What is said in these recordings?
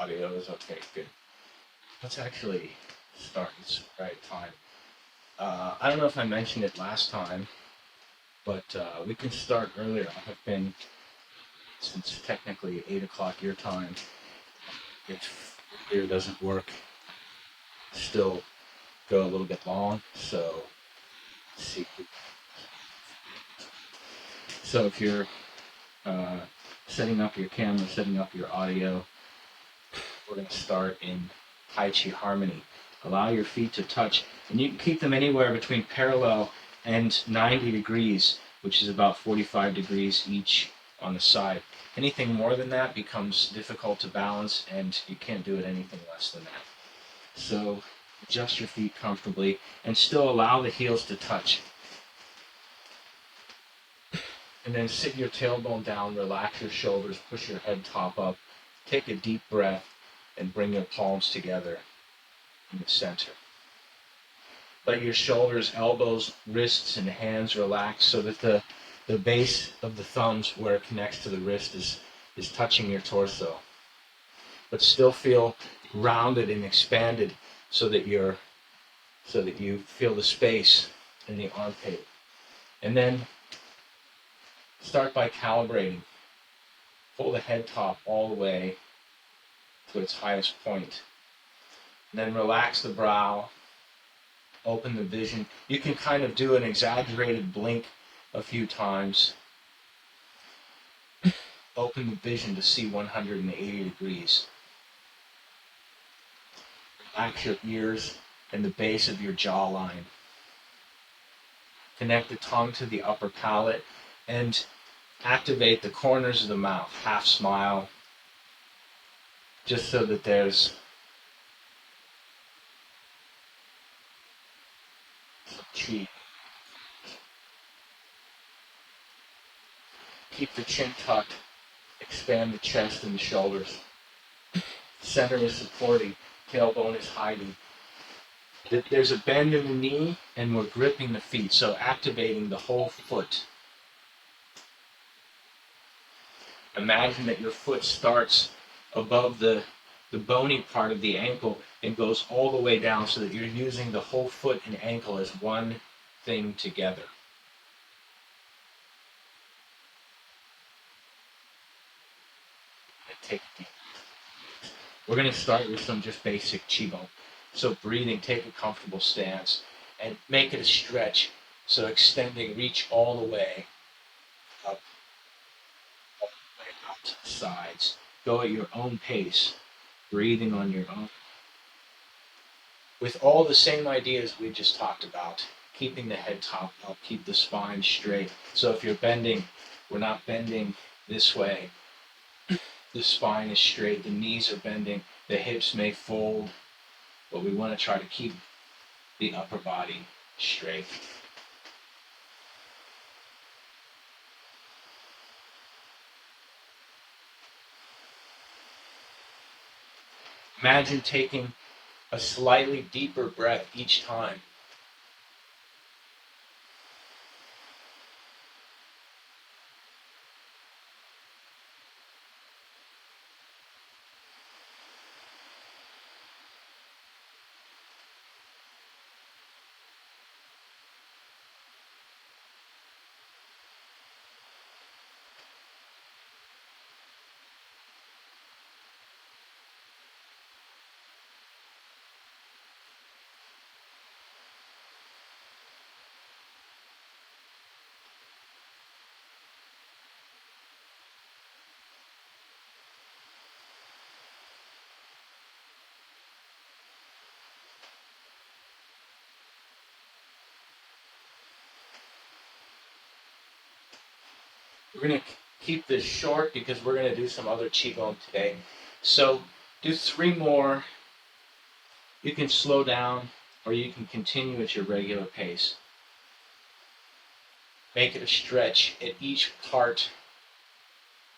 Audio is okay, good. Let's actually start. It's the right time. I don't know if I mentioned it last time, but we can start earlier. I've been, since technically 8 o'clock your time, if here doesn't work, still go a little bit long. So, let's see. So if you're setting up your camera, setting up your audio, we're going to start in Tai Chi Harmony. Allow your feet to touch, and you can keep them anywhere between parallel and 90 degrees, which is about 45 degrees each on the side. Anything more than that becomes difficult to balance, and you can't do it anything less than that. So adjust your feet comfortably, and still allow the heels to touch. And then sit your tailbone down, relax your shoulders, push your head top up, take a deep breath, and bring your palms together in the center. Let your shoulders, elbows, wrists, and hands relax so that the base of the thumbs where it connects to the wrist is touching your torso. But still feel rounded and expanded so that you feel the space in the armpit. And then start by calibrating. Pull the head top all the way to its highest point. And then relax the brow. Open the vision. You can kind of do an exaggerated blink a few times. Open the vision to see 180 degrees. Relax your ears and the base of your jawline. Connect the tongue to the upper palate and activate the corners of the mouth. Half smile, just so that there's some chi. Keep the chin tucked. Expand the chest and the shoulders. Center is supporting. Tailbone is hiding. There's a bend in the knee, and we're gripping the feet, so activating the whole foot. Imagine that your foot starts above the bony part of the ankle and goes all the way down so that you're using the whole foot and ankle as one thing together. Take a deep breath. We're going to start with some just basic Qigong. So breathing, take a comfortable stance and make it a stretch. So extending, reach all the way up, all the way out to the sides. Go at your own pace, breathing on your own. With all the same ideas we just talked about, keeping the head top up, keep the spine straight. So if you're bending, we're not bending this way. The spine is straight, the knees are bending, the hips may fold, but we want to try to keep the upper body straight. Imagine taking a slightly deeper breath each time. We're going to keep this short because we're going to do some other Qigong today. So do 3 more. You can slow down or you can continue at your regular pace. Make it a stretch at each part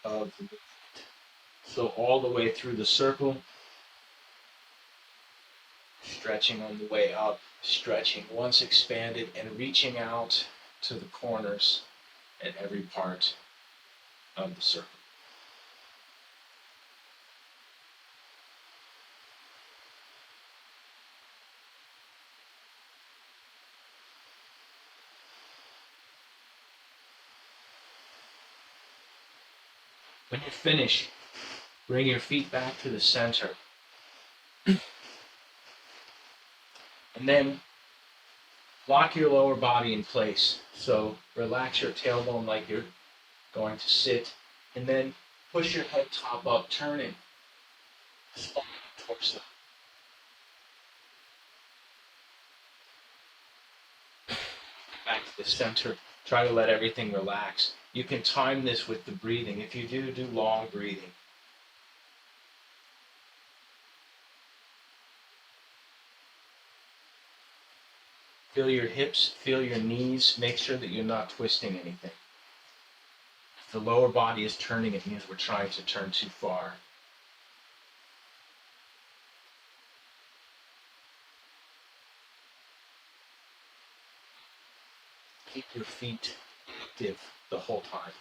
of the movement. So all the way through the circle, stretching on the way up, stretching once expanded and reaching out to the corners at every part of the circle. When you're finished, bring your feet back to the center. And then lock your lower body in place. So relax your tailbone like you're going to sit. And then push your head top up, turning. Spine and torso. Back to the center. Try to let everything relax. You can time this with the breathing. If you do long breathing. Feel your hips, feel your knees. Make sure that you're not twisting anything. If the lower body is turning, it means we're trying to turn too far. Keep your feet active the whole time.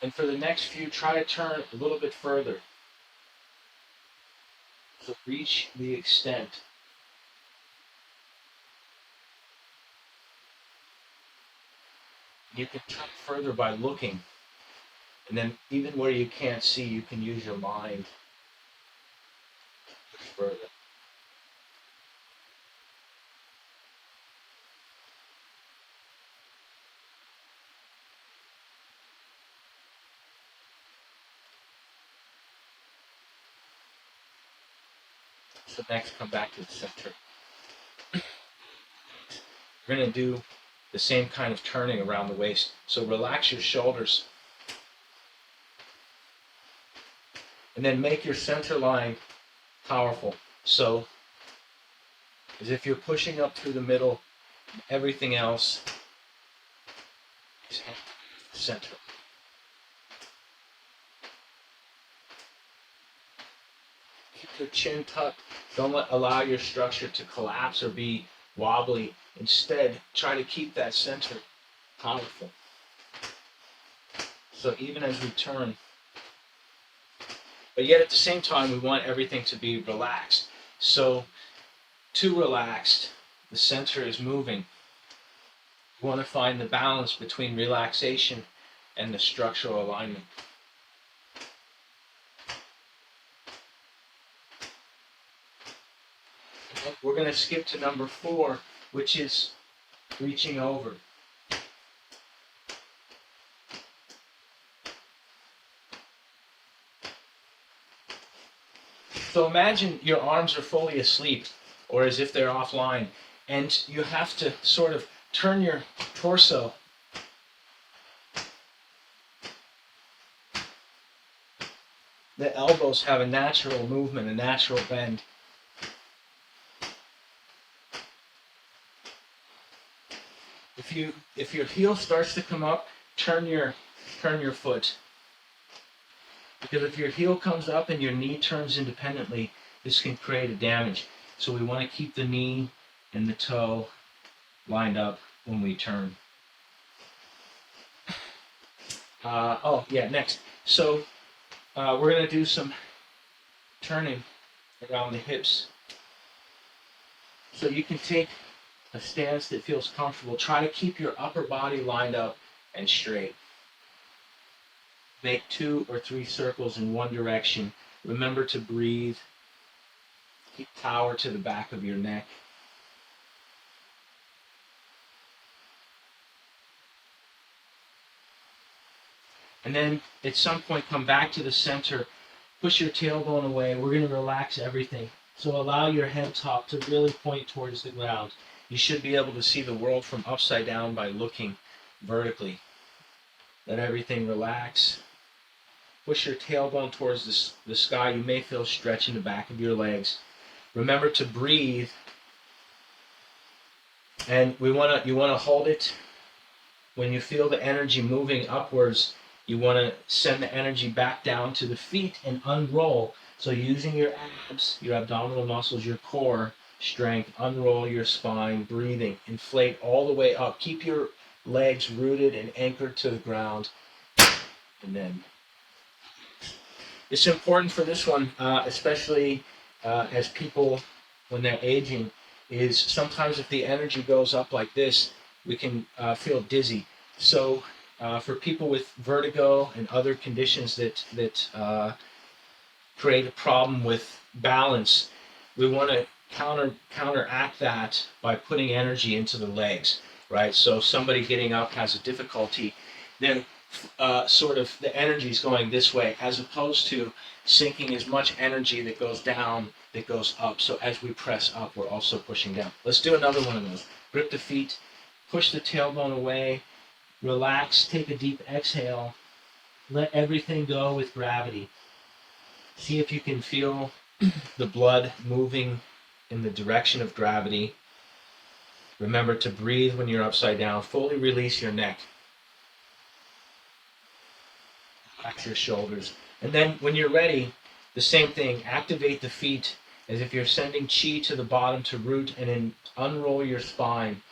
And for the next few, try to turn a little bit further. So reach the extent. You can turn further by looking. And then even where you can't see, you can use your mind to push further. So next, come back to the center. We're going to do the same kind of turning around the waist. So relax your shoulders. And then make your center line powerful. So as if you're pushing up through the middle, everything else is center. Keep your chin tucked. Don't allow your structure to collapse or be wobbly. Instead, try to keep that center powerful. So even as we turn, but yet at the same time, we want everything to be relaxed. So too relaxed, the center is moving. We want to find the balance between relaxation and the structural alignment. We're going to skip to number 4, which is reaching over. So imagine your arms are fully asleep, or as if they're offline, and you have to sort of turn your torso the elbows have a natural movement, a natural bend. If your heel starts to come up, turn your foot. Because if your heel comes up and your knee turns independently, this can create a damage. So we want to keep the knee and the toe lined up when we turn. Next. So we're going to do some turning around the hips. So you can take a stance that feels comfortable. Try to keep your upper body lined up and straight. Make 2 or 3 circles in one direction. Remember to breathe. Keep power to the back of your neck. And then at some point come back to the center. Push your tailbone away. We're going to relax everything. So allow your head top to really point towards the ground. You should be able to see the world from upside down by looking vertically. Let everything relax. Push your tailbone towards the sky. You may feel stretch in the back of your legs. Remember to breathe. And you want to hold it. When you feel the energy moving upwards, you want to send the energy back down to the feet and unroll. So using your abs, your abdominal muscles, your core strength, unroll your spine, breathing, inflate all the way up. Keep your legs rooted and anchored to the ground. And then it's important for this one, especially as people when they're aging is sometimes if the energy goes up like this, we can feel dizzy. So for people with vertigo and other conditions that create a problem with balance, we want to counteract that by putting energy into the legs, right? So if somebody getting up has a difficulty, then sort of the energy is going this way, as opposed to sinking as much energy that goes down that goes up. So as we press up, we're also pushing down. Let's do another one of those. Grip the feet, push the tailbone away, relax, take a deep exhale, let everything go with gravity. See if you can feel the blood moving in the direction of gravity. Remember to breathe when you're upside down. Fully release your neck. Relax your shoulders. And then when you're ready, the same thing. Activate the feet as if you're sending chi to the bottom to root, and then unroll your spine.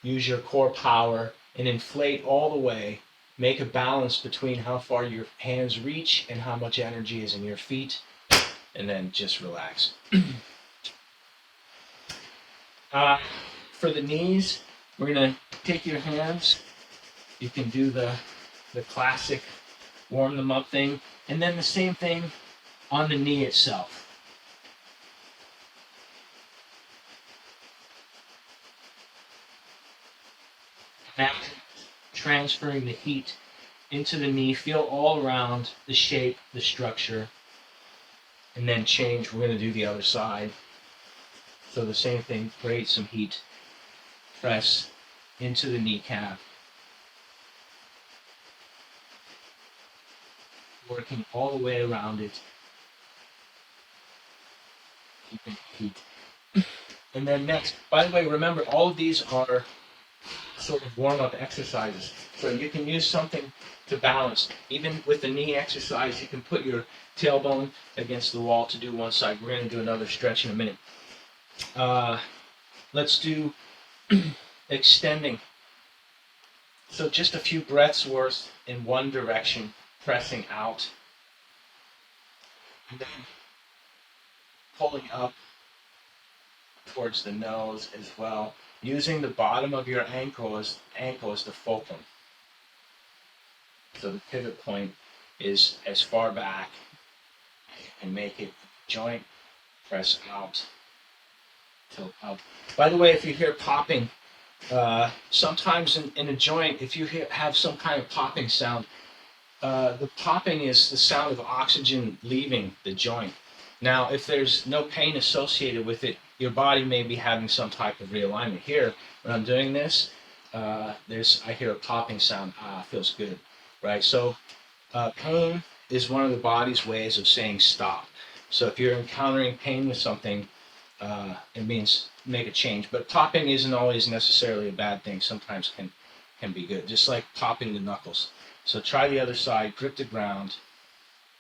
Use your core power and inflate all the way. Make a balance between how far your hands reach and how much energy is in your feet. And then just relax. For the knees, we're going to take your hands. You can do the classic warm them up thing. And then the same thing on the knee itself. Now, transferring the heat into the knee. Feel all around the shape, the structure. And then change. We're going to do the other side. So the same thing, create some heat. Press into the kneecap. Working all the way around it. Keeping heat. And then next, by the way, remember all of these are sort of warm-up exercises. So you can use something to balance. Even with the knee exercise, you can put your tailbone against the wall to do one side. We're going to do another stretch in a minute. Let's do extending. So just a few breaths worth in one direction, pressing out. And then pulling up towards the nose as well, using the bottom of your ankle as the fulcrum. So the pivot point is as far back as you can make it. Joint, press out, tilt up. By the way, if you hear popping, sometimes in a joint, if you have some kind of popping sound, the popping is the sound of oxygen leaving the joint. Now, if there's no pain associated with it, your body may be having some type of realignment. Here, when I'm doing this, I hear a popping sound. Feels good, right? So, pain is one of the body's ways of saying stop. So, if you're encountering pain with something, it means make a change. But popping isn't always necessarily a bad thing. Sometimes can be good, just like popping the knuckles. So, try the other side. Grip the ground.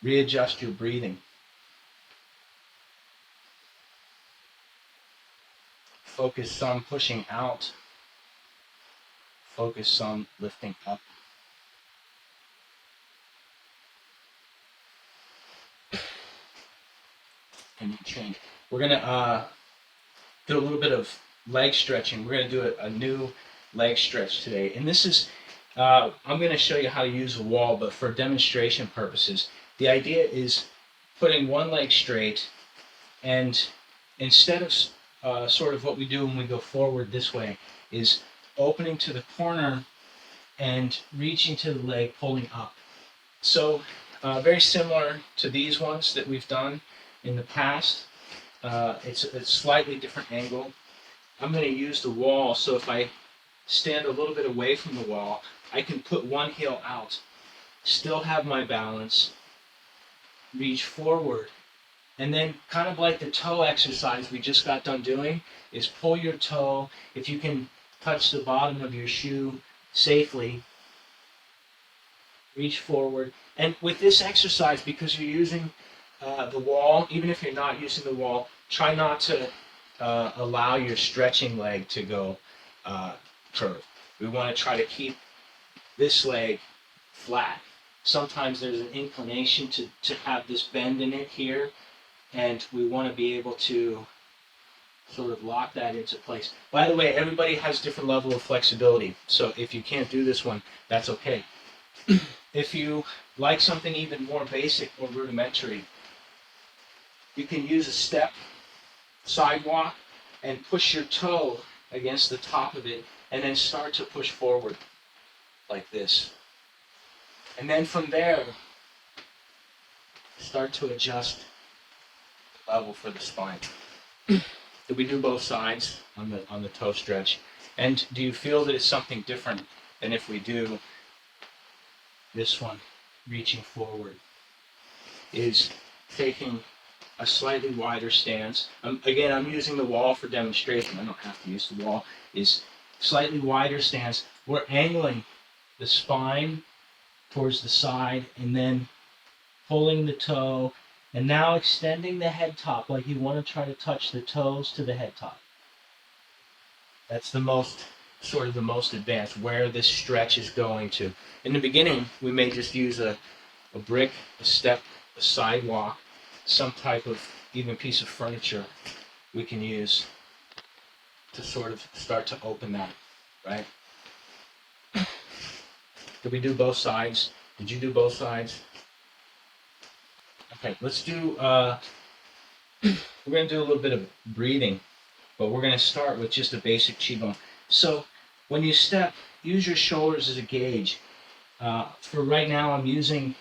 Readjust your breathing. Focus on pushing out. Focus on lifting up. And then change. We're going to do a little bit of leg stretching. We're going to do a new leg stretch today. And this is, I'm going to show you how to use a wall, but for demonstration purposes. The idea is putting one leg straight, and instead of sort of what we do when we go forward this way, is opening to the corner and reaching to the leg, pulling up. So very similar to these ones that we've done in the past. It's a slightly different angle. I'm going to use the wall, so if I stand a little bit away from the wall, I can put one heel out, still have my balance, reach forward. And then, kind of like the toe exercise we just got done doing, is pull your toe. If you can touch the bottom of your shoe safely, reach forward. And with this exercise, because you're using the wall, even if you're not using the wall, try not to allow your stretching leg to go curved. We want to try to keep this leg flat. Sometimes there's an inclination to have this bend in it here. And we want to be able to sort of lock that into place. By the way, everybody has different level of flexibility, so if you can't do this one, that's okay. If you like something even more basic or rudimentary, you can use a step, sidewalk, and push your toe against the top of it, and then start to push forward like this. And then from there, start to adjust the level for the spine. Do we do both sides on the toe stretch? And do you feel that it's something different than if we do this one, reaching forward, is taking a slightly wider stance. Again, I'm using the wall for demonstration. I don't have to use the wall. Is slightly wider stance. We're angling the spine towards the side and then pulling the toe and now extending the head top like you want to try to touch the toes to the head top. That's the most advanced, where this stretch is going to. In the beginning, we may just use a brick, a step, a sidewalk, some type of even piece of furniture we can use to sort of start to open that, right? Did we do both sides? Did you do both sides? Okay, let's do, we're going to do a little bit of breathing, but we're going to start with just a basic Qigong. So when you step, use your shoulders as a gauge. For right now, I'm using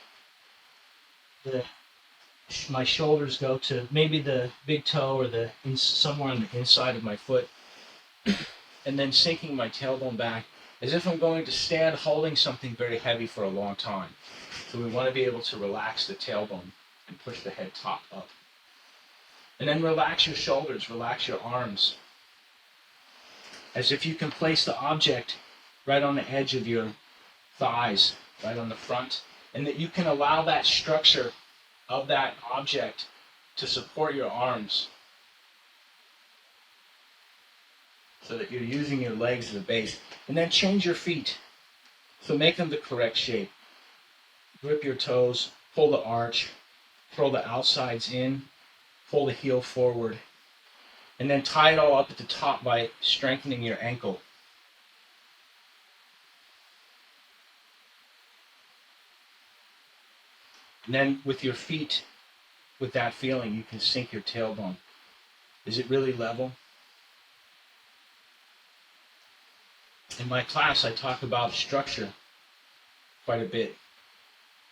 my shoulders go to maybe the big toe or somewhere on the inside of my foot, and then sinking my tailbone back as if I'm going to stand holding something very heavy for a long time. So we want to be able to relax the tailbone and push the head top up. And then relax your shoulders, relax your arms, as if you can place the object right on the edge of your thighs, right on the front, and that you can allow that structure of that object to support your arms so that you're using your legs as a base. And then change your feet. So make them the correct shape. Grip your toes, pull the arch, curl the outsides in, pull the heel forward, and then tie it all up at the top by strengthening your ankle. And then with your feet, with that feeling, you can sink your tailbone. Is it really level? In my class, I talk about structure quite a bit.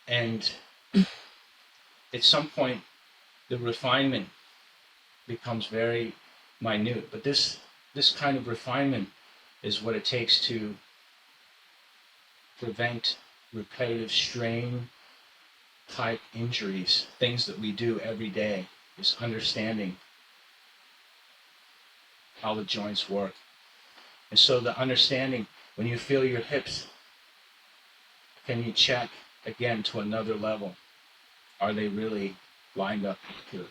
And at some point, the refinement becomes very minute. But this kind of refinement is what it takes to prevent repetitive strain type injuries, things that we do every day, is understanding how the joints work. And so the understanding, when you feel your hips, can you check again to another level? Are they really lined up here?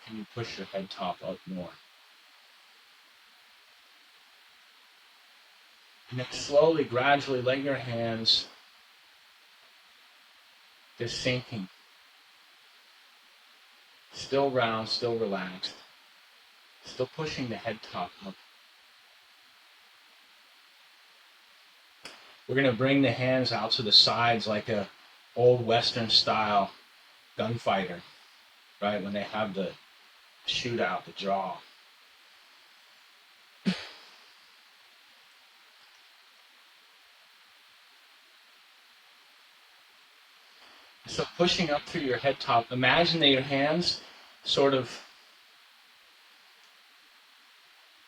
Can you push your head top up more? And then slowly, gradually let your hands just sinking. Still round, still relaxed. Still pushing the head top up. We're going to bring the hands out to the sides like a old Western style gunfighter, right? When they have the shootout, the draw. So pushing up through your head top, imagine that your hands sort of,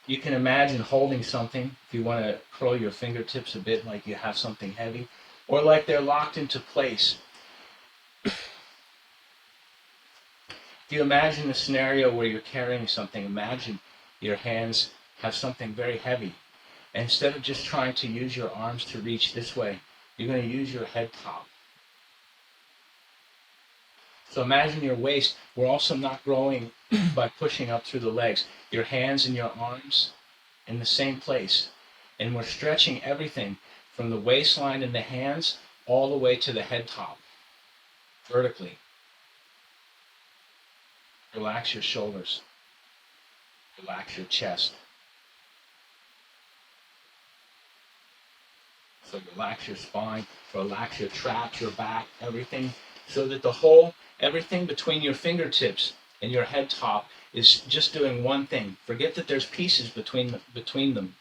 you can imagine holding something, if you want to curl your fingertips a bit like you have something heavy, or like they're locked into place. If you imagine a scenario where you're carrying something, imagine your hands have something very heavy. And instead of just trying to use your arms to reach this way, you're going to use your head top. So imagine your waist. We're also not growing by pushing up through the legs. Your hands and your arms in the same place. And we're stretching everything from the waistline and the hands all the way to the head top, vertically. Relax your shoulders. Relax your chest. So relax your spine, relax your traps, your back, everything, so that everything between your fingertips and your head top is just doing one thing. Forget that there's pieces between them.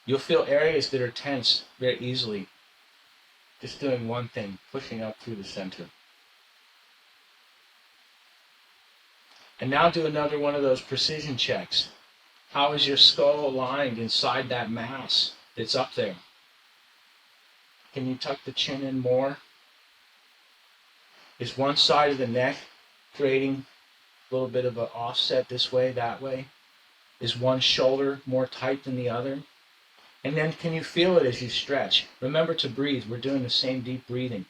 You'll feel areas that are tense very easily. Just doing one thing, pushing up through the center. And now do another one of those precision checks. How is your skull aligned inside that mass that's up there? Can you tuck the chin in more? Is one side of the neck creating a little bit of an offset this way, that way? Is one shoulder more tight than the other? And then can you feel it as you stretch? Remember to breathe. We're doing the same deep breathing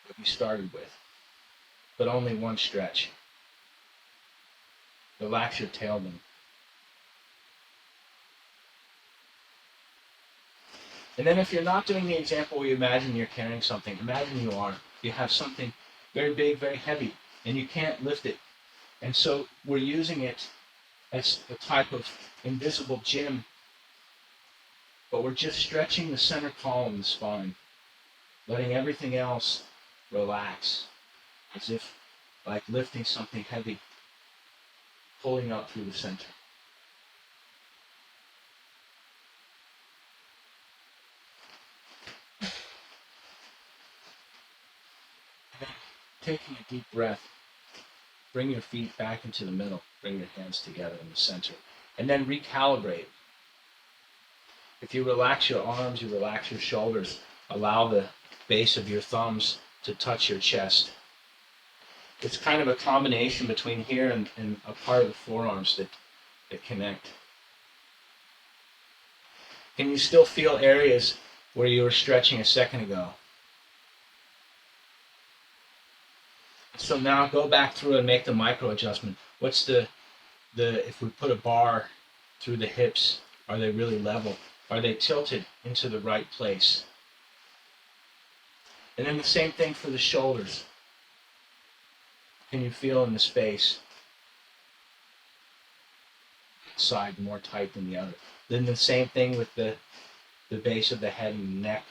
that we started with, but only one stretch. Relax your tailbone. And then if you're not doing the example where you imagine you're carrying something, imagine you are. You have something very big, very heavy, and you can't lift it. And so we're using it as a type of invisible gym, but we're just stretching the center column, the spine, letting everything else relax, as if like lifting something heavy, pulling up through the center. Taking a deep breath, bring your feet back into the middle, bring your hands together in the center, and then recalibrate. If you relax your arms, you relax your shoulders, allow the base of your thumbs to touch your chest. It's kind of a combination between here and a part of the forearms that connect. Can you still feel areas where you were stretching a second ago? So now go back through and make the micro adjustment. What's if we put a bar through the hips, are they really level? Are they tilted into the right place? And then the same thing for the shoulders. Can you feel in the space? Side more tight than the other. Then the same thing with the base of the head and the neck.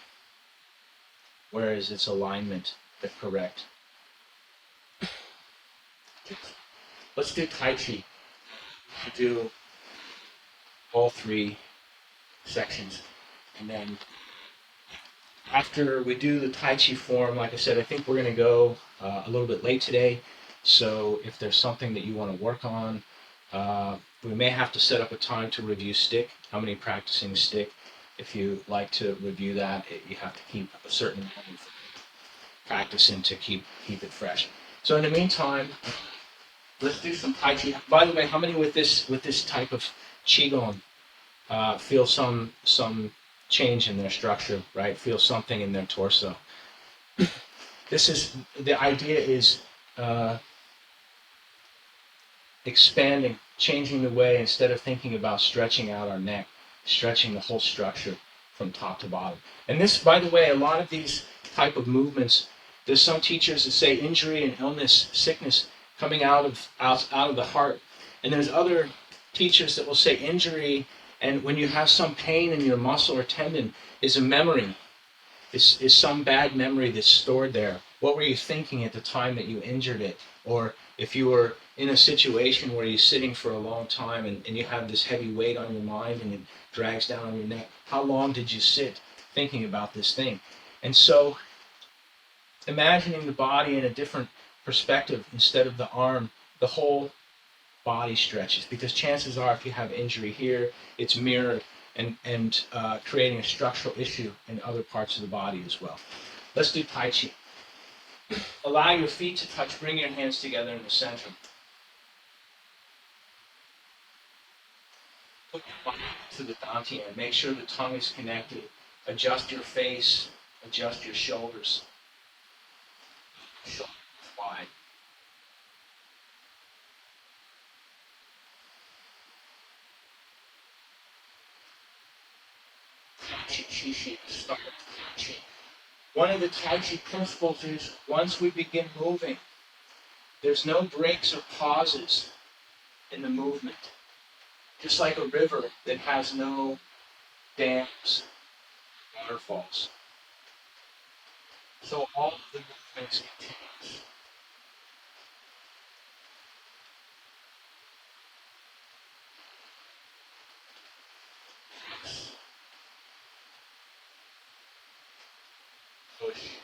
Where is its alignment correct? Let's do Tai Chi. Do all three sections. And then after we do the Tai Chi form, like I said, I think we're going to go a little bit late today. So if there's something that you want to work on, we may have to set up a time to review stick, how many practicing stick. If you like to review that, you have to keep a certain amount of practice in to keep it fresh. So in the meantime, let's do some Tai Chi. By the way, how many with this type of Qigong feel some change in their structure, right? Feel something in their torso. The idea is expanding, changing the way, instead of thinking about stretching out our neck, stretching the whole structure from top to bottom. And this, by the way, a lot of these type of movements, there's some teachers that say injury and illness, sickness coming out of the heart. And there's other teachers that will say injury, and when you have some pain in your muscle or tendon, is a memory. Is some bad memory that's stored there. What were you thinking at the time that you injured it? Or if you were in a situation where you're sitting for a long time and you have this heavy weight on your mind and it drags down on your neck, how long did you sit thinking about this thing? And so imagining the body in a different perspective, instead of the arm, the whole body stretches, because chances are if you have injury here, it's mirrored and creating a structural issue in other parts of the body as well. Let's do Tai Chi. Allow your feet to touch, bring your hands together in the center. Put your body to the dantian, make sure the tongue is connected. Adjust your face, adjust your shoulders. Shoulders wide. Start with Tai Chi. One of the Tai Chi principles is once we begin moving, there's no breaks or pauses in the movement. Just like a river that has no dams, waterfalls. So all of the movement is continuous. Push.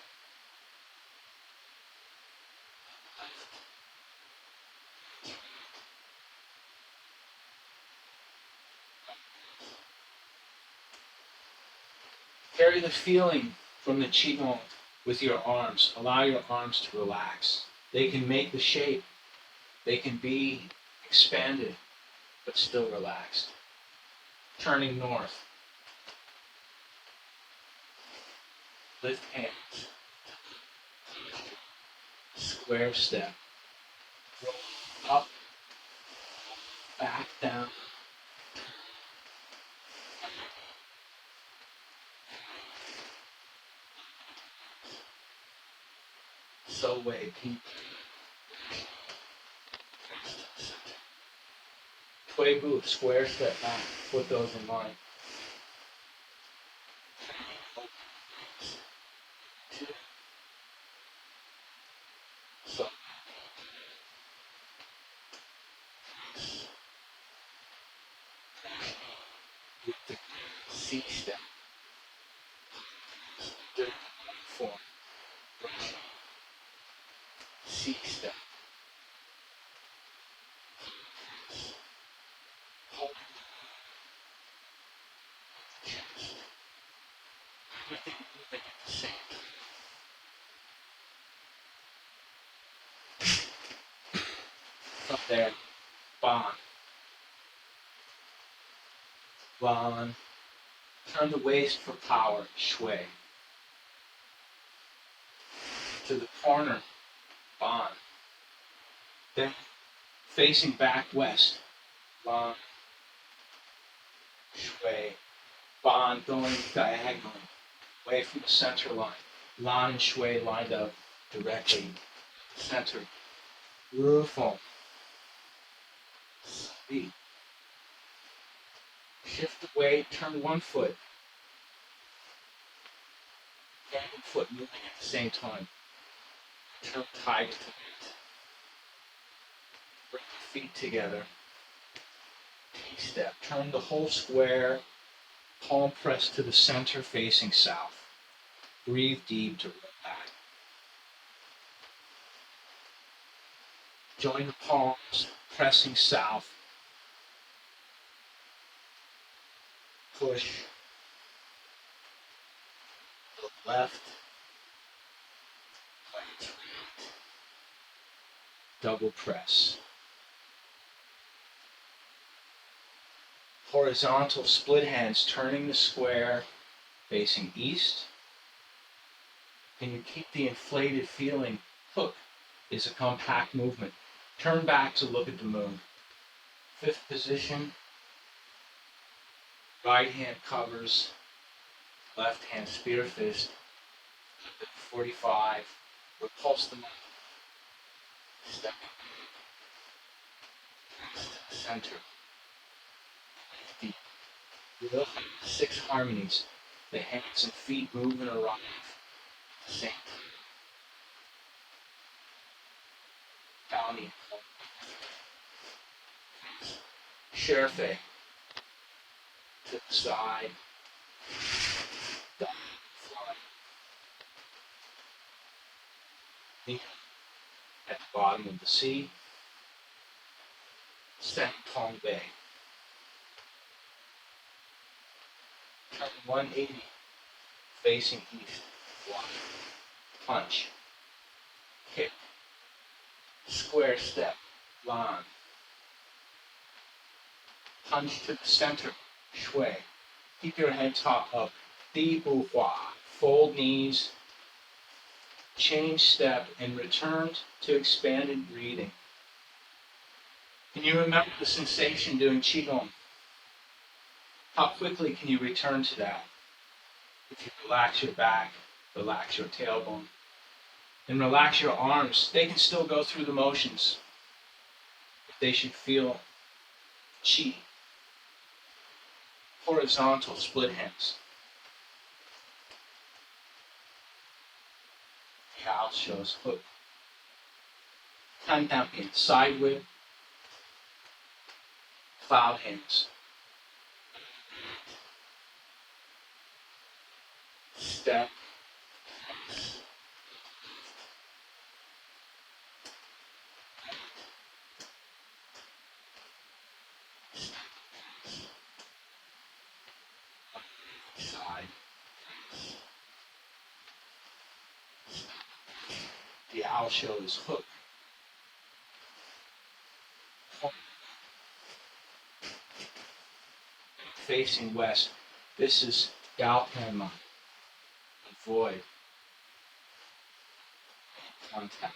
Carry the feeling from the Qigong with your arms. Allow your arms to relax. They can make the shape. They can be expanded, but still relaxed. Turning north. Lift hands. Square step. Roll up, back, down. So way, peak. Tway boot, square step back. Put those in line. Two. So. With the C step. Form. C step. Hold. Chest. Everything moving at the same time. Up there. Bond. Bond. Turn the waist for power. Shui. To the corner. Bond. Then facing back west. Bond. Shui. Bond going diagonally. Away from the center line. Lan and Shui lined up directly. Center. Beautiful. Speed. Shift the weight, turn one foot. Hand and foot moving at the same time. Turn tight to it. Bring the feet together. T-step. Turn the whole square. Palm pressed to the center facing south. Breathe deep to roll back. Join the palms, pressing south. Push. Look left. Right. Double press. Horizontal split hands, turning the square, facing east. Can you keep the inflated feeling? Hook is a compact movement. Turn back to look at the moon. Fifth position. Right hand covers. Left hand spear fist. 45. Repulse the moon. Step to the center. Deep. You look at 6 harmonies. The hands and feet move and arrive at the same time. Bounty. Sherfei. To the side. Down. Fly. Knee at the bottom of the sea. Sen Tong Bei. Turn 180. Facing east. Block. Punch. Kick. Square step. Lan. Punch to the center. Shui. Keep your head top up. Di Bu Hua. Fold knees. Change step and return to expanded breathing. Can you remember the sensation doing Qigong? How quickly can you return to that? If you relax your back, Relax your tailbone. And relax your arms. They can still go through the motions. They should feel chi. Horizontal split hands. Cow shows hook. Tan Tan Pin, side whip, cloud hands. Step. Side. The owl shows hook. Facing west. This is Galpanma. Avoid contact.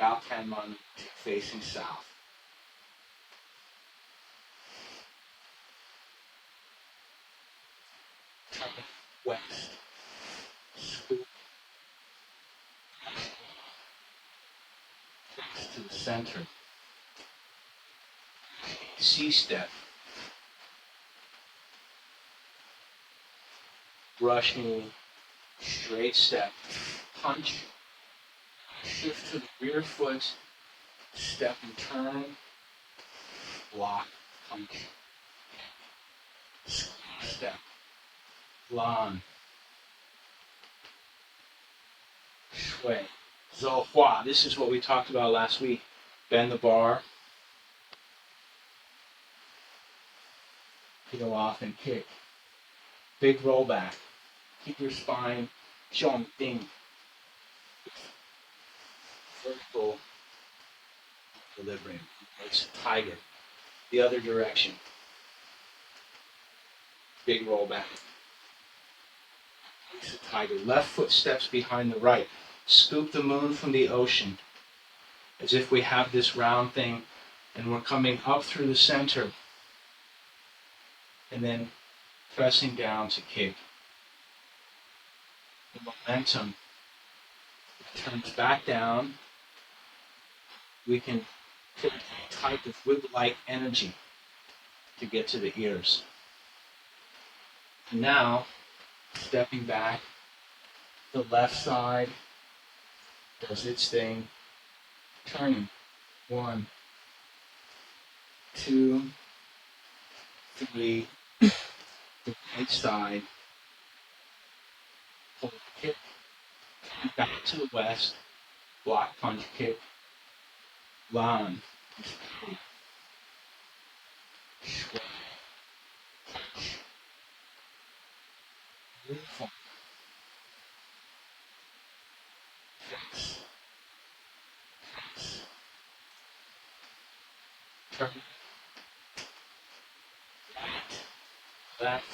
Galpanma facing south. Turn west. Scoop to the center. C-step. Brush knee. Straight step. Punch. Shift to the rear foot. Step and turn. Block. Punch. Step. Lan. Shui. Zhou Hua. This is what we talked about last week. Bend the bar. Peel off and kick. Big rollback. Keep your spine zhong ding. Vertical equilibrium. It's tiger. The other direction. Big rollback. It's a tiger. Left foot steps behind the right. Scoop the moon from the ocean. As if we have this round thing and we're coming up through the center and then pressing down to kick. The momentum turns back down. We can put a type of whip-like energy to get to the ears. Now, stepping back, the left side does its thing, turning. 1, 2, 3, the right side, hold kick, back to the west, block punch kick, lan, shui, punch, beautiful, fix, turn, right, left,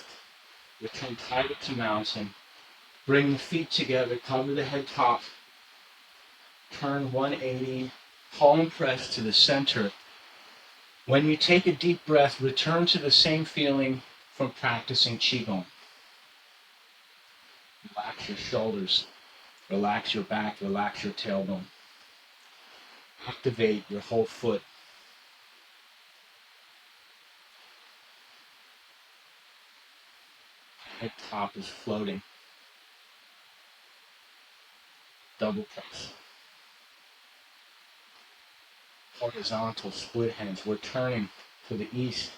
return tiger to mountain, bring the feet together, cover the head top, turn 180, palm press to the center. When you take a deep breath, return to the same feeling from practicing Qigong. Relax your shoulders, relax your back, relax your tailbone. Activate your whole foot. Head top is floating. Double press. Horizontal split hands. We're turning to the east.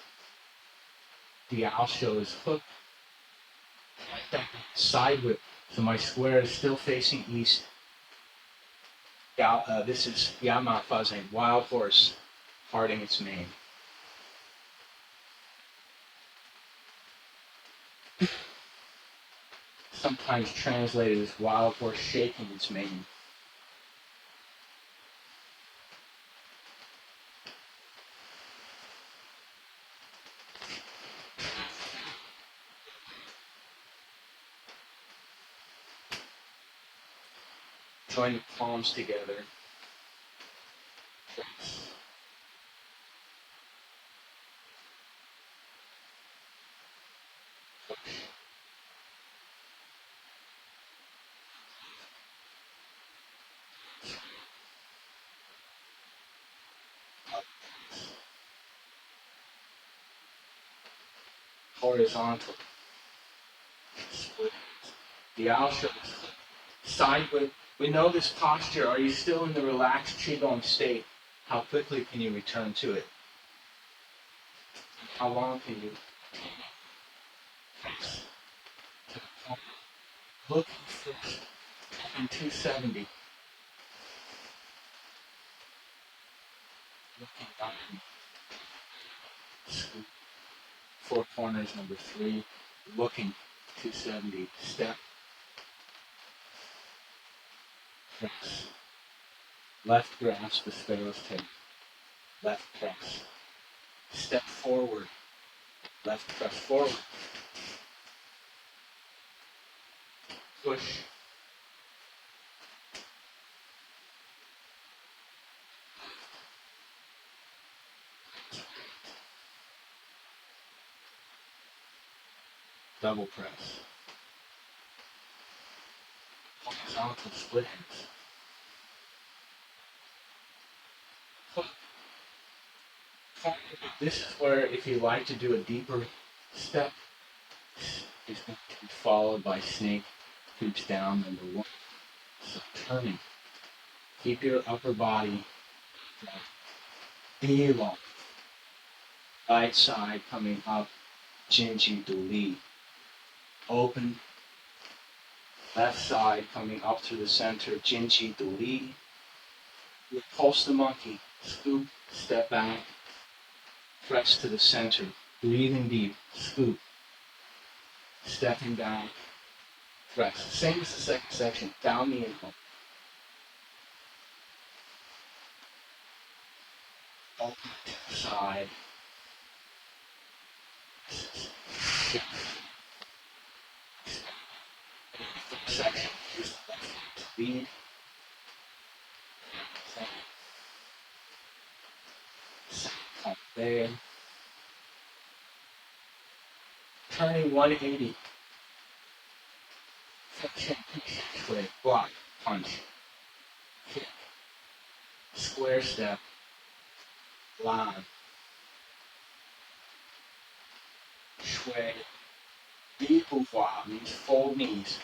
The owl show is hook. Side whip. So my square is still facing east. This is Yama Fazing, wild horse, parting its mane. Sometimes translated as wild horse shaking its mane. Join the palms together. horizontal, split. The outer side whip. We know this posture. Are you still in the relaxed qigong state? How quickly can you return to it? How long can you fix to the point? Looking first in 270. Looking down. Scoop. Four corners, number 3. Looking 270. Step. Press. Left grasp the sparrow's tail. Left press. Step forward. Left press forward. Push. Double press. Horizontal split hands. This is where, if you like to do a deeper step, is going to be followed by snake creeps down, number 1. So turning. Keep your upper body long. Right side coming up, Jinji Du Li. Open. Left side coming up to the center, Jinji Du Li. Repulse the monkey. Scoop, step back, press to the center. Breathing deep, scoop. Stepping back, press. Same as the second section, down the ankle. Open to the side. Section, use the left hand to lead. Second pump there. Turning 180. Sway, block, punch, kick, square step, line, sway, deep pouvoir means fold knees,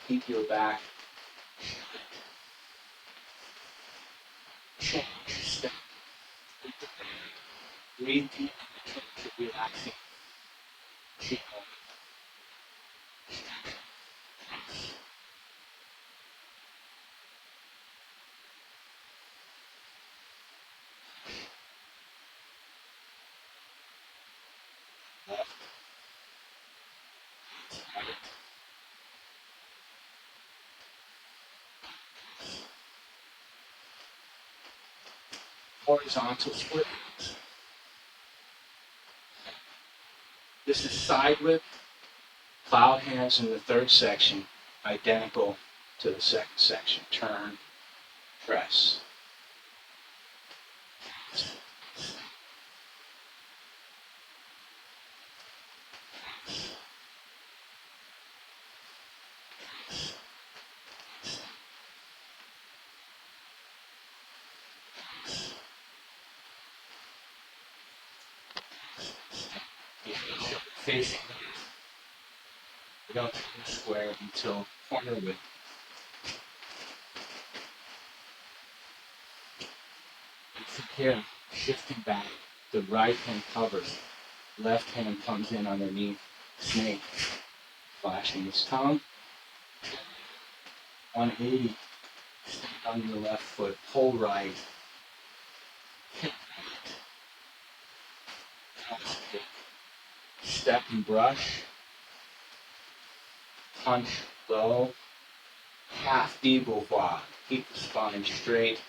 keep your back straight. Change step, breathe deep, return to relaxing. Qigong. Left, right, horizontal split. This is side whip, cloud hands in the third section, identical to the second section. Turn, press. Facing. We don't turn the square until corner width. And from here, shifting back, the right hand covers, left hand comes in underneath, snake, flashing his tongue. 180, stand on your left foot, pull right, kick right, kick, step and brush, punch low, half debevois, keep the spine straight,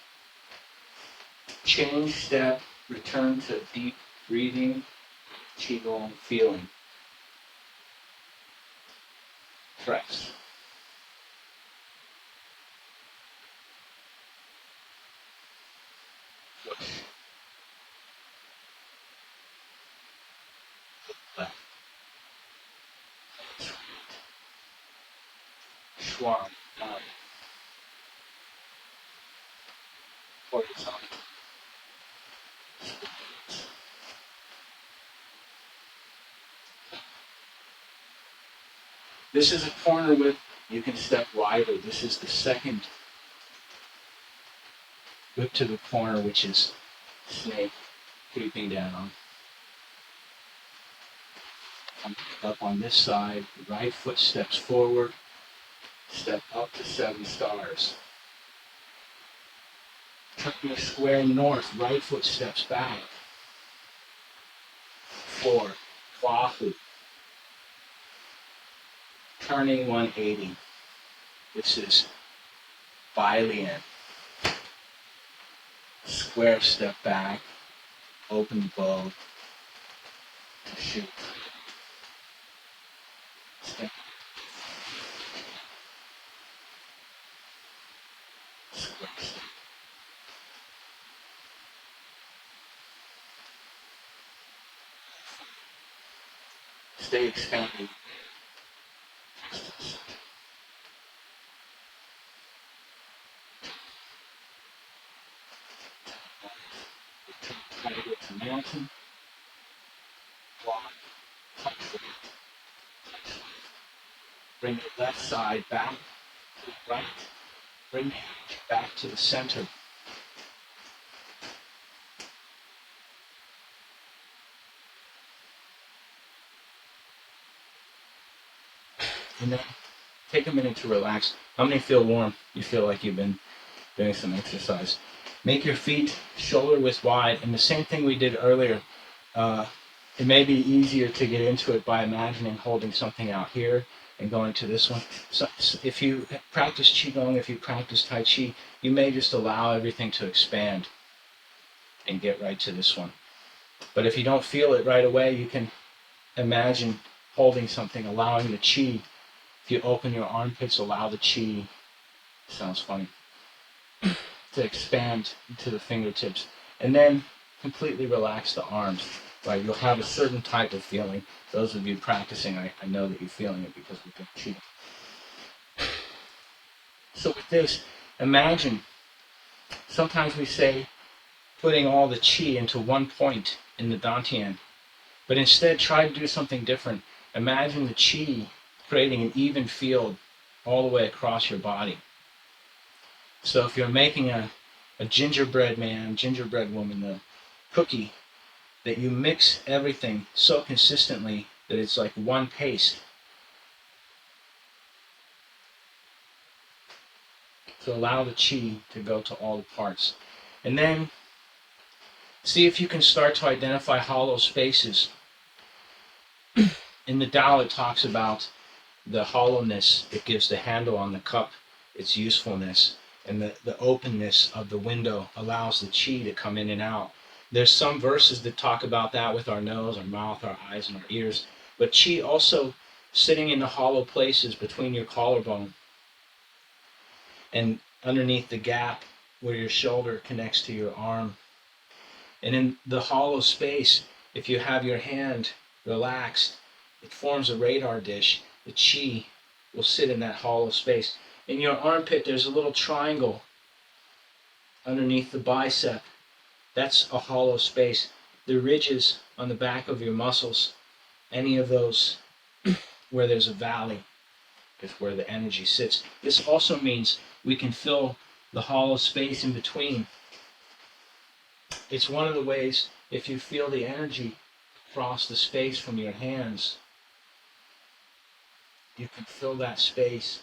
change step, return to deep breathing, qigong feeling, press. Push. Left. Schwarm. Down. Horizontal. This is a corner width. You can step wider. This is the second whip to the corner, which is snake creeping down. Come up on this side. Right foot steps forward. Step up to 7 stars. Turn your square north. Right foot steps back. 4. Claw hoop. Turning 180. This is Bailian. Square step back. Open bow to shoot. Step. Square step. Stay expanded. Return tiger to mountain. Walk. Touch right. Touch left. Bring the left side back to the right. Bring the hands back to the center. And then take a minute to relax. How many feel warm? You feel like you've been doing some exercise. Make your feet shoulder width wide. And the same thing we did earlier. It may be easier to get into it by imagining holding something out here and going to this one. So if you practice Qigong, if you practice Tai Chi, you may just allow everything to expand and get right to this one. But if you don't feel it right away, you can imagine holding something, allowing the Qi. If you open your armpits, allow the Qi, sounds funny, to expand into the fingertips. And then completely relax the arms. Right? You'll have a certain type of feeling. Those of you practicing, I know that you're feeling it because we've been Qi. So with this, imagine, sometimes we say putting all the Qi into one point in the Dantian. But instead, try to do something different. Imagine the Qi creating an even field all the way across your body. So if you're making a gingerbread man, gingerbread woman, the cookie, that you mix everything so consistently that it's like one paste. So allow the Qi to go to all the parts. And then see if you can start to identify hollow spaces. In the Tao, it talks about the hollowness that gives the handle on the cup its usefulness, and the openness of the window allows the Qi to come in and out. There's some verses that talk about that with our nose, our mouth, our eyes, and our ears. But Qi also sitting in the hollow places between your collarbone and underneath the gap where your shoulder connects to your arm. And in the hollow space, if you have your hand relaxed, it forms a radar dish. The Qi will sit in that hollow space. In your armpit, there's a little triangle underneath the bicep. That's a hollow space. The ridges on the back of your muscles, any of those where there's a valley, is where the energy sits. This also means we can fill the hollow space in between. It's one of the ways, if you feel the energy across the space from your hands, you can fill that space.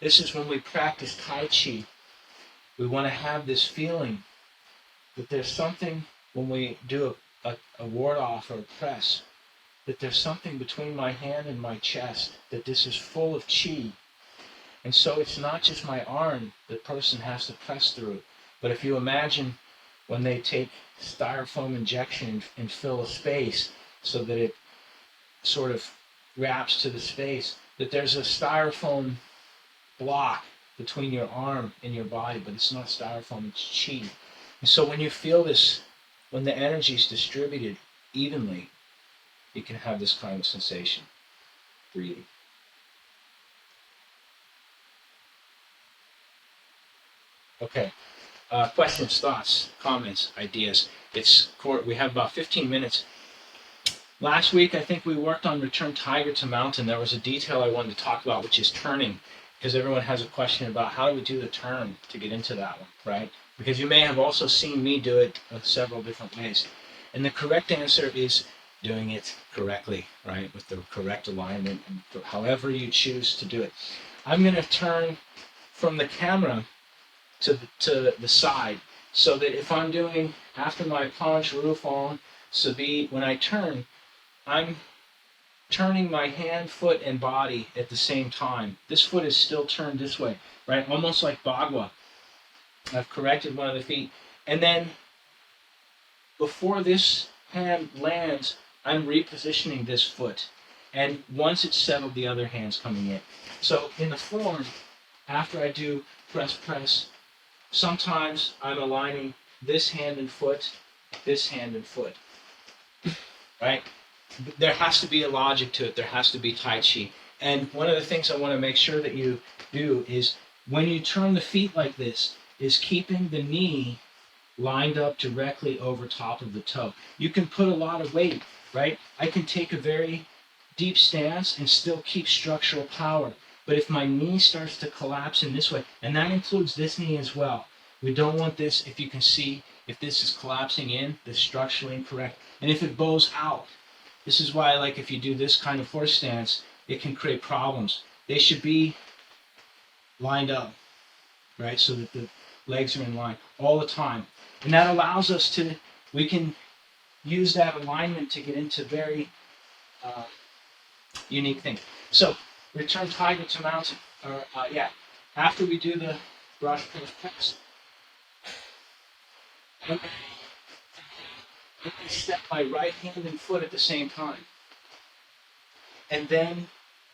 This is when we practice Tai Chi. We want to have this feeling that there's something, when we do a ward off or a press, that there's something between my hand and my chest, that this is full of Qi. And so it's not just my arm the person has to press through, but if you imagine when they take styrofoam injection and fill a space so that it sort of wraps to the space, that there's a styrofoam block between your arm and your body, but it's not styrofoam, it's Qi. And so when you feel this, when the energy is distributed evenly, you can have this kind of sensation. Breathing. Okay. Questions, thoughts, comments, ideas. We have about 15 minutes. Last week, I think we worked on Return Tiger to Mountain. There was a detail I wanted to talk about, which is turning, because everyone has a question about how do we do the turn to get into that one, right? Because you may have also seen me do it several different ways. And the correct answer is doing it correctly, right? With the correct alignment, and however you choose to do it. I'm going to turn from the camera to the side, so that if I'm doing, after my punch, roof on, sabi, when I turn, I'm turning my hand, foot, and body at the same time. This foot is still turned this way, right? Almost like Bagua. I've corrected one of the feet. And then, before this hand lands, I'm repositioning this foot. And once it's settled, the other hand's coming in. So in the form, after I do press, press, sometimes I'm aligning this hand and foot, right? There has to be a logic to it. There has to be Tai Chi. And one of the things I want to make sure that you do is, when you turn the feet like this, is keeping the knee lined up directly over top of the toe. You can put a lot of weight, right? I can take a very deep stance and still keep structural power. But if my knee starts to collapse in this way, and that includes this knee as well, we don't want this, if you can see, if this is collapsing in, this is structurally incorrect. And if it bows out, this is why, like, if you do this kind of horse stance, it can create problems. They should be lined up, right? So that the legs are in line all the time. And that allows us to, we can use that alignment to get into very unique things. So, Return Tiger to Mountain. After we do the brush, push, press, I'm going to step my right hand and foot at the same time. And then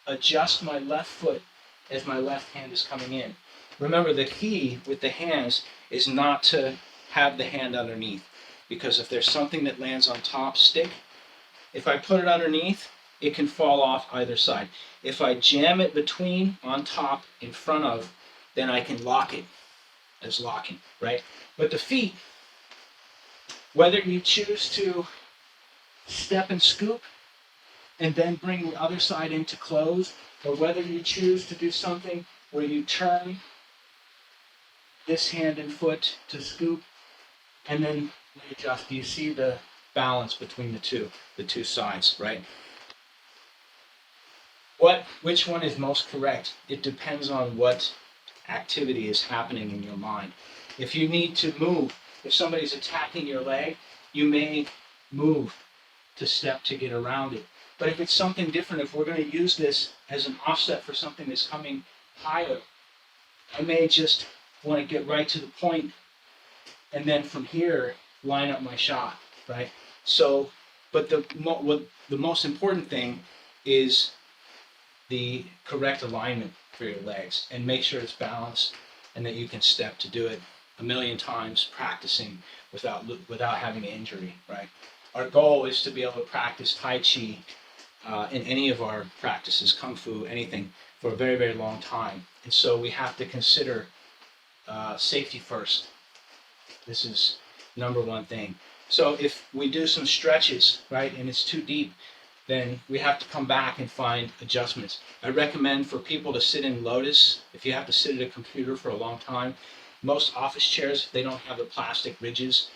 adjust my left foot as my left hand is coming in. Remember, the key with the hands is not to have the hand underneath, because if there's something that lands on top, stick, if I put it underneath, it can fall off either side. If I jam it between, on top, in front of, then I can lock it as locking, right? But the feet, whether you choose to step and scoop and then bring the other side into close, or whether you choose to do something where you turn this hand and foot to scoop and then readjust. Do you see the balance between the two sides, right? Which one is most correct? It depends on what activity is happening in your mind. If you need to move, if somebody's attacking your leg, you may move to step to get around it. But if it's something different, if we're going to use this as an offset for something that's coming higher, I may just want to get right to the point, and then from here line up my shot, right? So, but the most important thing is the correct alignment for your legs, and make sure it's balanced and that you can step to do it a million times, practicing without having an injury, right? Our goal is to be able to practice Tai Chi in any of our practices, Kung Fu, anything, for a very, very long time. And so we have to consider safety first. This is number one thing. So if we do some stretches, right, and it's too deep, then we have to come back and find adjustments. I recommend for people to sit in lotus. If you have to sit at a computer for a long time, most office chairs, they don't have the plastic ridges.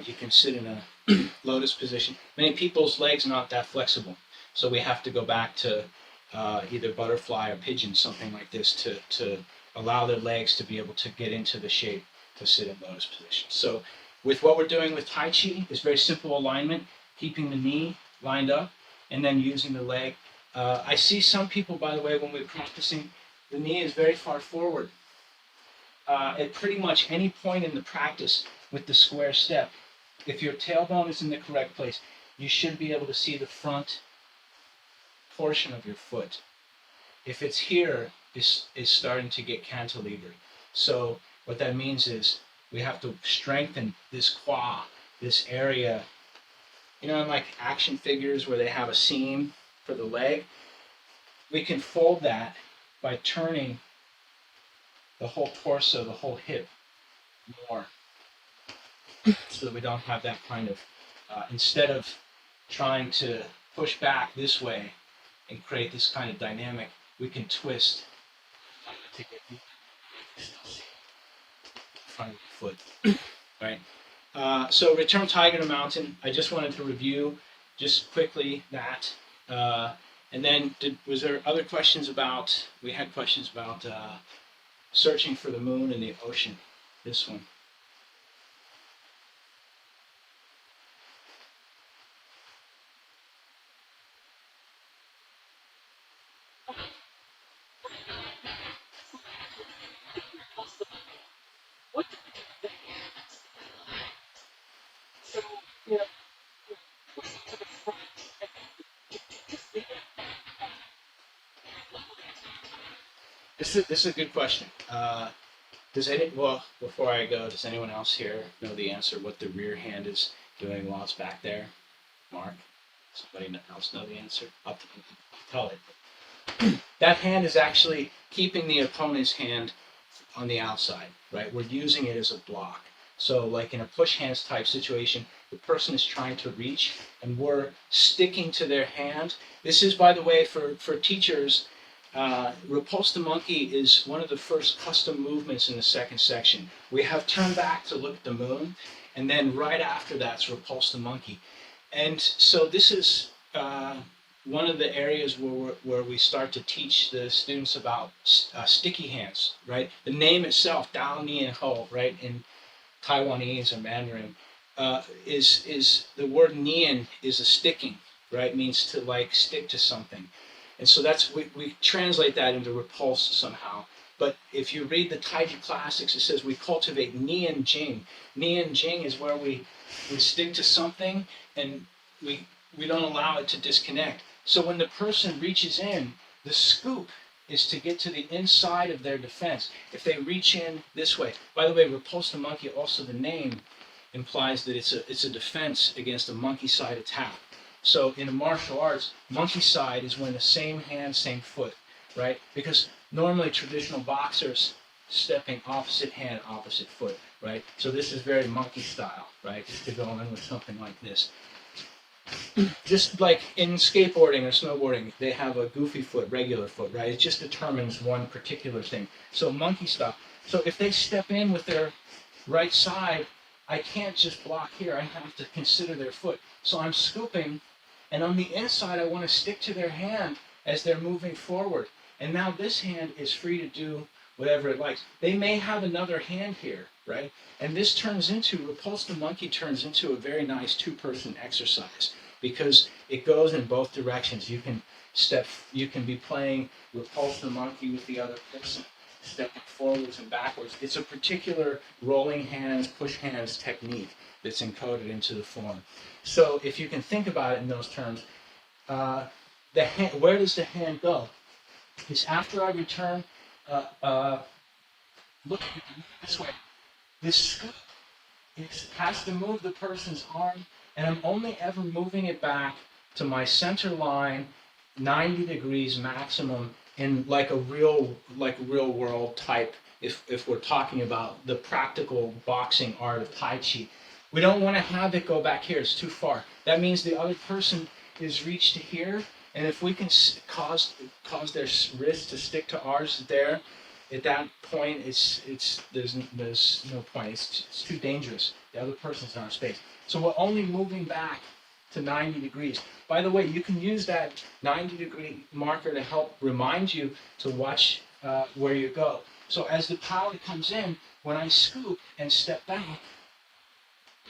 You can sit in a lotus position. Many people's legs are not that flexible, so we have to go back to either butterfly or pigeon, something like this, to allow their legs to be able to get into the shape to sit in lotus position. So with what we're doing with Tai Chi, is very simple alignment, keeping the knee lined up, and then using the leg. I see some people, by the way, when we're practicing, the knee is very far forward. At pretty much any point in the practice with the square step, if your tailbone is in the correct place, you should be able to see the front portion of your foot. If it's here, is starting to get cantilevered. So what that means is we have to strengthen this qua, this area. You know, in like action figures where they have a seam for the leg, we can fold that by turning the whole torso, the whole hip more, so that we don't have that kind of, instead of trying to push back this way and create this kind of dynamic, we can twist to get the front of the foot, right? So return tiger to mountain. I just wanted to review just quickly that. And then was there other questions about, we had questions about searching for the moon in the ocean. This one. This is a good question. Before I go, does anyone else here know the answer what the rear hand is doing while it's back there? Mark? Somebody else know the answer? I'll tell it. That hand is actually keeping the opponent's hand on the outside, right? We're using it as a block. So like in a push hands type situation, the person is trying to reach and we're sticking to their hand. This is, by the way, for teachers, repulse the monkey is one of the first custom movements in the second section. We have turn back to look at the moon, and then right after that's repulse the monkey. And so this is one of the areas where we start to teach the students about sticky hands, right? The name itself, Dao Ni and Ho, right, in Taiwanese or Mandarin, is the word Nian is a sticking, right? Means to like stick to something. And so that's we translate that into repulse somehow. But if you read the Tai Chi classics, it says we cultivate Nian Jing. Nian Jing is where we stick to something and we don't allow it to disconnect. So when the person reaches in, the scoop is to get to the inside of their defense. If they reach in this way, by the way, repulse the monkey, also the name implies that it's a defense against a monkey side attack. So in the martial arts, monkey side is when the same hand, same foot, right? Because normally traditional boxers stepping opposite hand, opposite foot, right? So this is very monkey style, right? Just to go in with something like this. Just like in skateboarding or snowboarding, they have a goofy foot, regular foot, right? It just determines one particular thing. So monkey style. So if they step in with their right side, I can't just block here. I have to consider their foot. So I'm scooping, and on the inside, I want to stick to their hand as they're moving forward. And now this hand is free to do whatever it likes. They may have another hand here, right? And this turns into, repulse the monkey turns into a very nice two-person exercise because it goes in both directions. You can be playing repulse the monkey with the other person, stepping forwards and backwards. It's a particular rolling hands, push hands technique that's encoded into the form. So if you can think about it in those terms, the hand, where does the hand go? It's after I return, look this way. This scoop has to move the person's arm, and I'm only ever moving it back to my center line, 90 degrees maximum, in like a real world type, if we're talking about the practical boxing art of Tai Chi. We don't want to have it go back here, it's too far. That means the other person is reached to here, and if we can cause their wrist to stick to ours there, at that point, there's no point. It's too dangerous. The other person's in our space. So we're only moving back to 90 degrees. By the way, you can use that 90-degree marker to help remind you to watch where you go. So as the power comes in, when I scoop and step back,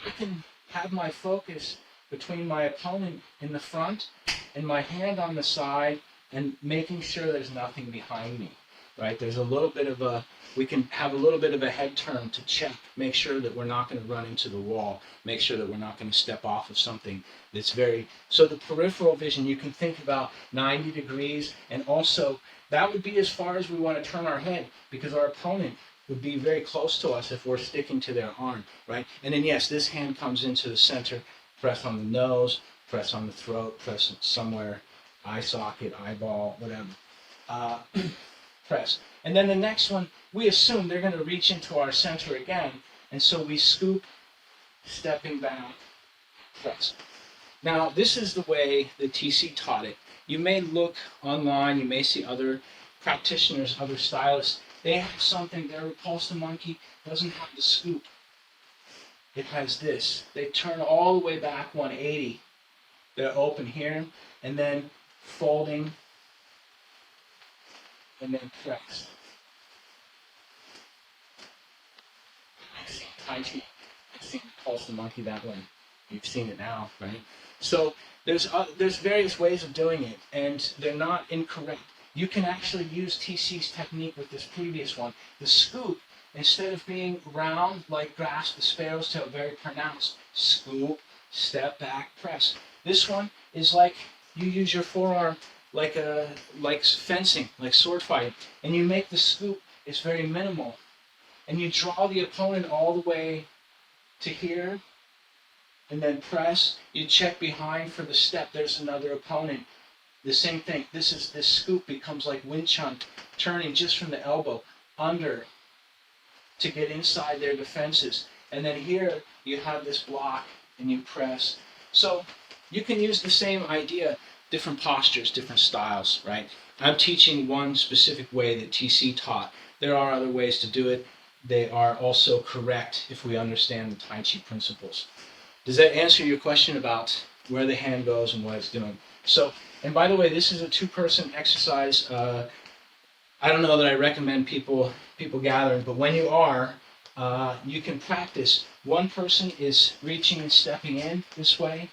I can have my focus between my opponent in the front and my hand on the side and making sure there's nothing behind me, right? There's a little bit of we can have a little bit of a head turn to check, make sure that we're not going to run into the wall, make sure that we're not going to step off of something that's so the peripheral vision, you can think about 90 degrees, and also that would be as far as we want to turn our head because our opponent would be very close to us if we're sticking to their arm, right? And then yes, this hand comes into the center, press on the nose, press on the throat, press somewhere, eye socket, eyeball, whatever. Press. And then the next one, we assume they're going to reach into our center again, and so we scoop, stepping back, press. Now, this is the way the TC taught it. You may look online, you may see other practitioners, other stylists. They have something, their repulsive monkey doesn't have the scoop. It has this. They turn all the way back 180. They're open here, and then folding, and then press. I've seen Tai Chi. I've seen repulsive monkey that way. You've seen it now, right? So there's various ways of doing it, and they're not incorrect. You can actually use TC's technique with this previous one. The scoop, instead of being round like grasp the sparrow's tail, very pronounced, scoop, step back, press. This one is like you use your forearm like fencing, like sword fighting, and you make the scoop. It's very minimal, and you draw the opponent all the way to here, and then press. You check behind for the step. There's another opponent. The same thing. This scoop becomes like Wing Chun, turning just from the elbow under to get inside their defenses. And then here you have this block and you press. So you can use the same idea, different postures, different styles, right? I'm teaching one specific way that TC taught. There are other ways to do it. They are also correct if we understand the Tai Chi principles. Does that answer your question about where the hand goes and what it's doing? So, and by the way, this is a two-person exercise. I don't know that I recommend people gathering, but when you are, you can practice. One person is reaching and stepping in this way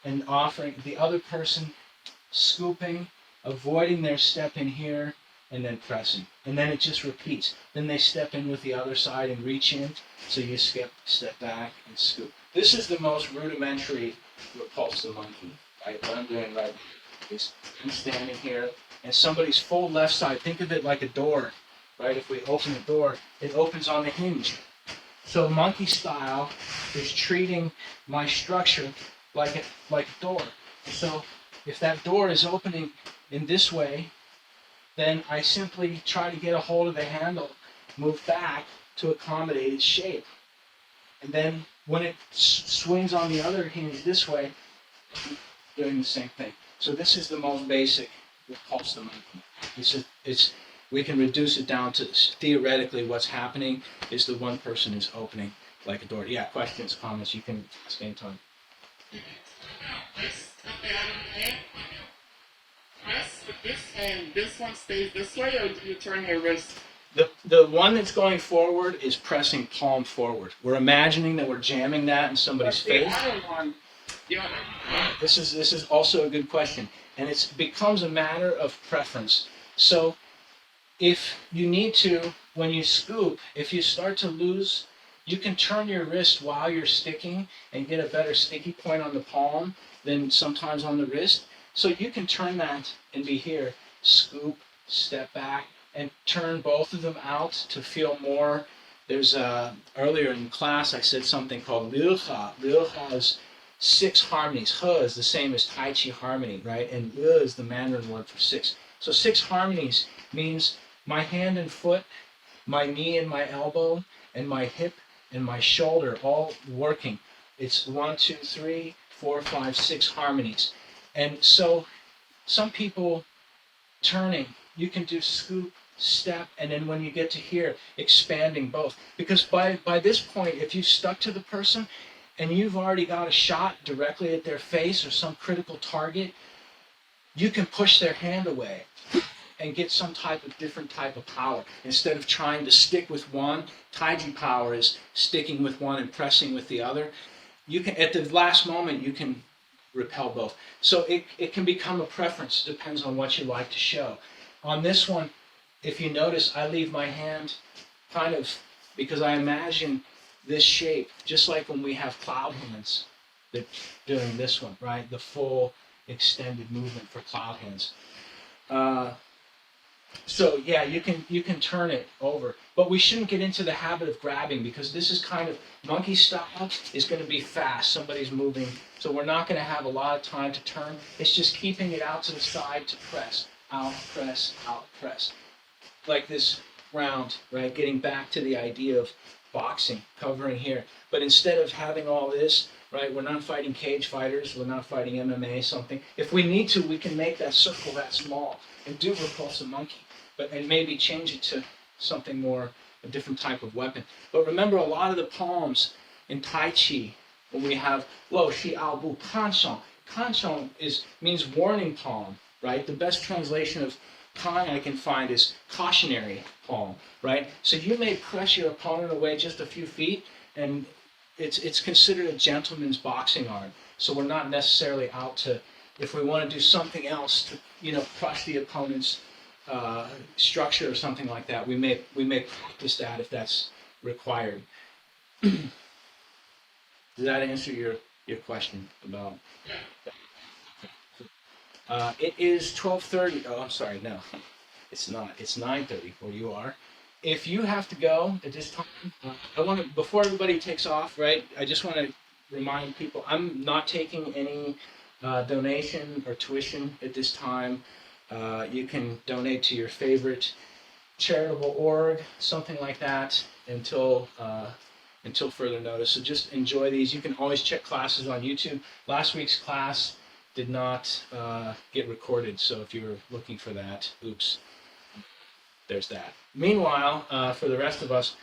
and offering, the other person scooping, avoiding their step in here, and then pressing. And then it just repeats. Then they step in with the other side and reach in, so you step back and scoop. This is the most rudimentary repulsive monkey, right? What I'm doing right now is I'm standing here, and somebody's full left side, think of it like a door, right? If we open the door, it opens on the hinge. So monkey style is treating my structure like a door. So if that door is opening in this way, then I simply try to get a hold of the handle, move back to accommodate its shape. And then when it swings on the other hinge this way, I'm doing the same thing. So this is the most basic repulsive monkey. We can reduce it down to theoretically what's happening is the one person is opening like a door. Yeah, questions, comments, you can ask anytime. Press with this hand, this one stays this way, or do you turn your wrist? The one that's going forward is pressing palm forward. We're imagining that we're jamming that in somebody's face. This is also a good question, and it becomes a matter of preference. So if you need to, when you scoop, if you start to lose, you can turn your wrist while you're sticking and get a better sticky point on the palm than sometimes on the wrist. So you can turn that and be here, scoop, step back, and turn both of them out to feel more. There's earlier in class I said something called Liuha. Liuha is 6 harmonies. He is the same as Tai Chi Harmony, right? And Li is the Mandarin word for 6. So 6 harmonies means my hand and foot, my knee and my elbow, and my hip and my shoulder all working. It's 1, 2, 3, 4, 5, 6 harmonies. And so some people turning, you can do scoop, step, and then when you get to here, expanding both. Because by this point, if you stuck to the person and you've already got a shot directly at their face or some critical target, you can push their hand away and get some different type of power. Instead of trying to stick with one, Taiji power is sticking with one and pressing with the other. You can, at the last moment, you can repel both. So it can become a preference. It depends on what you like to show. On this one, if you notice, I leave my hand kind of, because I imagine this shape, just like when we have cloud hands, they're doing this one, right? The full extended movement for cloud hands. So yeah, you can turn it over, but we shouldn't get into the habit of grabbing, because this is kind of monkey style is going to be fast. Somebody's moving, so we're not going to have a lot of time to turn. It's just keeping it out to the side to press, out, press, like this round, right? Getting back to the idea of boxing, covering here. But instead of having all this, right? We're not fighting cage fighters. We're not fighting MMA, something. If we need to, we can make that circle that small and do repulse a monkey, and maybe change it to something more, a different type of weapon. But remember, a lot of the palms in Tai Chi, when we have Lo, Shi, Ao, Bu, Kanshong. Kanshong means warning palm, right? The best translation of Kan I can find is cautionary palm, right? So you may press your opponent away just a few feet, and it's considered a gentleman's boxing art. So we're not necessarily out to, if we want to do something else to, crush the opponent's structure or something like that, we may practice that if that's required. Does that answer your question about? It is 12:30. Oh, I'm sorry. No, it's not. It's 9:30 where you are. If you have to go at this time, I want to, before everybody takes off, right? I just want to remind people I'm not taking any donation or tuition at this time. You can donate to your favorite charitable org, something like that, until further notice. So just enjoy these. You can always check classes on YouTube. Last week's class did not get recorded, so if you were looking for that, oops, there's that. Meanwhile, for the rest of us,